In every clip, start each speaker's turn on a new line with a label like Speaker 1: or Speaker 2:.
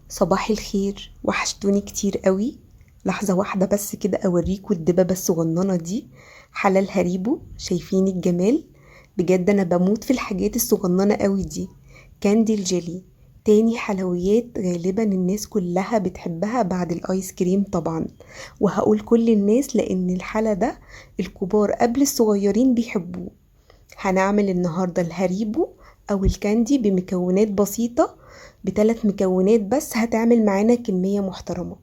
Speaker 1: صباح الخير، وحشتوني كتير قوي. لحظة واحدة بس كده اوريكوا الدببة الصغننة دي. حلال هريبو، شايفين الجمال؟ بجد انا بموت في الحاجات الصغننة قوي دي. كاندي الجيلي، تاني حلويات غالبا الناس كلها بتحبها بعد الايس كريم طبعا. وهقول كل الناس لان الحلا ده الكبار قبل الصغيرين بيحبوه. هنعمل النهاردة الهريبو او الكاندي بمكونات بسيطة. بثلاث مكونات بس هتعمل معانا كمية محترمة.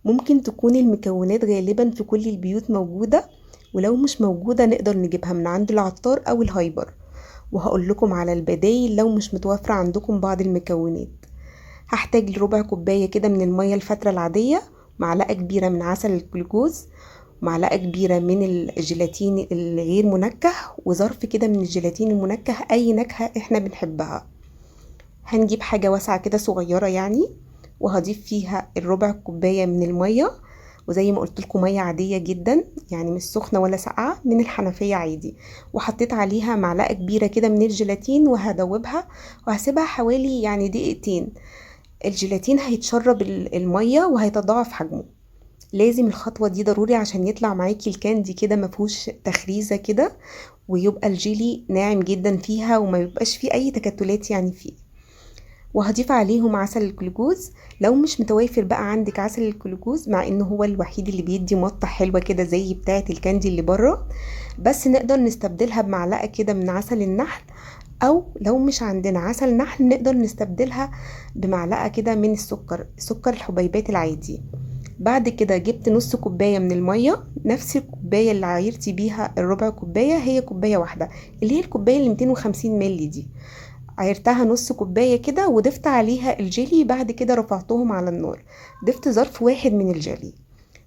Speaker 1: ممكن تكون المكونات غالبا في كل البيوت موجودة، ولو مش موجودة نقدر نجيبها من عند العطار او الهايبر. وهقول لكم على البدايل لو مش متوفرة عندكم بعض المكونات. هحتاج لربع كوباية كده من المية الفترة العادية، معلقة كبيرة من عسل الجلوكوز، معلقة كبيرة من الجيلاتين الغير منكه، وظرف كده من الجيلاتين المنكه اي نكهة احنا بنحبها. هنجيب حاجة واسعة كده صغيرة يعني، وهضيف فيها الربع كوباية من المية. وزي ما قلت لكم مية عادية جدا، يعني مش سخنة ولا ساقعة، من الحنفية عادي. وحطيت عليها معلقة كبيرة كده من الجيلاتين وهدوبها، وهسيبها حوالي يعني دقيقتين. الجيلاتين هيتشرب المية وهيتضاعف حجمه. لازم الخطوة دي ضروري عشان يطلع معاكي الكاندي كده مفهوش تخريزة كده، ويبقى الجيلي ناعم جدا فيها وما يبقاش فيه اي تكتلات يعني فيه. وهضيف عليهم عسل الجلوكوز. لو مش متوافر بقى عندك عسل الجلوكوز، مع انه هو الوحيد اللي بيدي مطة حلوة كده زي بتاعة الكاندي اللي بره، بس نقدر نستبدلها بمعلقة كده من عسل النحل. او لو مش عندنا عسل نحل نقدر نستبدلها بمعلقة كده من سكر الحبيبات العادي. بعد كده جبت نص كوباية من المية، نفس الكوباية اللي عايرتي بيها الربع كوباية، هي كوباية واحدة، اللي هي الكوباية اللي 250 ملي دي. عيرتها نص كوباية كده وضفت عليها الجيلي. بعد كده رفعتهم على النار، ضفت ظرف واحد من الجيلي،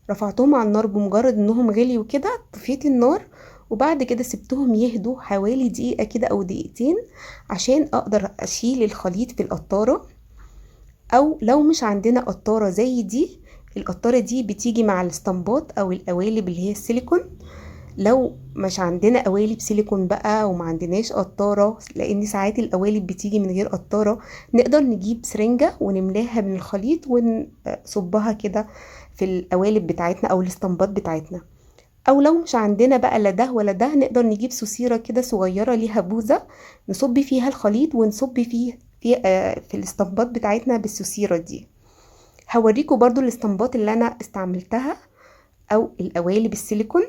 Speaker 1: رفعتهم على النار. بمجرد انهم غليوا كده طفيت النار، وبعد كده سبتهم يهدوا حوالي دقيقة كده او دقيقتين عشان اقدر اشيل الخليط في القطارة. او لو مش عندنا قطارة زي دي، القطارة دي بتيجي مع الاسطمبات او القوالب اللي هي السيليكون. لو مش عندنا قوالب سيليكون بقى وما عندناش قطارة، لان ساعات القوالب بتيجي من غير قطارة، نقدر نجيب سرنجة ونملاها من الخليط ونصبها كده في القوالب بتاعتنا او الاسطمبات بتاعتنا. او لو مش عندنا بقى لا ده ولا ده، نقدر نجيب سوسيرة كده صغيرة ليها بوزة، نصب فيها الخليط ونصب فيه في الاسطمبات بتاعتنا بالسوسيرة دي. هوريكم برضو الاسطمبات اللي انا استعملتها او القوالب السيليكون.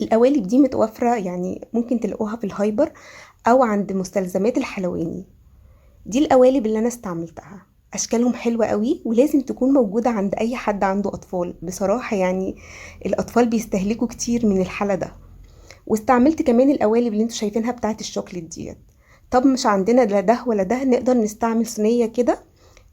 Speaker 1: القوالب دي متوفرة، يعني ممكن تلاقوها في الهايبر او عند مستلزمات الحلواني. دي القوالب اللي انا استعملتها، اشكالهم حلوة قوي ولازم تكون موجودة عند اي حد عنده اطفال بصراحة يعني. الاطفال بيستهلكوا كتير من الحلا ده. واستعملت كمان القوالب اللي انتوا شايفينها بتاعت الشوكليت ديت. طب مش عندنا لا ده ولا ده، نقدر نستعمل صينية كده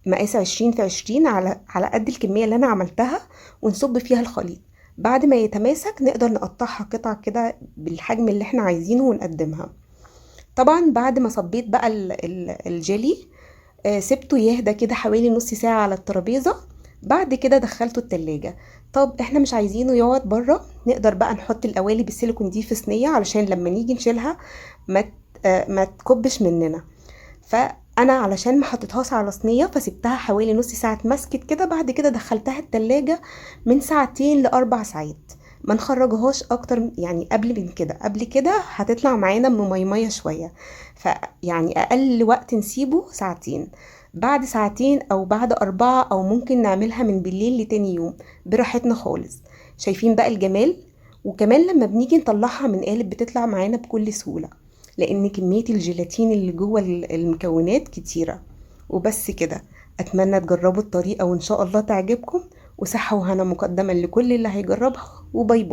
Speaker 1: مقاس 20 في 20 على قد الكمية اللي انا عملتها، ونصب فيها الخليط. بعد ما يتماسك نقدر نقطعها قطع كده بالحجم اللي احنا عايزينه ونقدمها. طبعا بعد ما صبيت بقى الجيلي، سبته يهدى كده حوالي نص ساعة على الترابيزة. بعد كده دخلته التلاجة. طب احنا مش عايزينه يقعد بره، نقدر بقى نحط القوالب السيليكون دي في صينية علشان لما نيجي نشيلها ما تكبش مننا. فانا علشان ما حطيتهاش على صينيه فسبتها حوالي نص ساعه اتمسكت كده. بعد كده دخلتها التلاجة من ساعتين ل4 ساعات. ما نخرجهاش اكتر يعني قبل من كده، قبل كده هتطلع معانا مميميه شويه. فيعني اقل وقت نسيبه ساعتين. بعد ساعتين او بعد 4، او ممكن نعملها من بالليل لتاني يوم، براحتنا خالص. شايفين بقى الجمال؟ وكمان لما بنيجي نطلعها من قالب بتطلع معانا بكل سهوله، لان كمية الجيلاتين اللي جوه المكونات كتيرة. وبس كده. اتمنى تجربوا الطريقة وان شاء الله تعجبكم. وصحة وهنا مقدما لكل اللي هيجربها، وباي باي.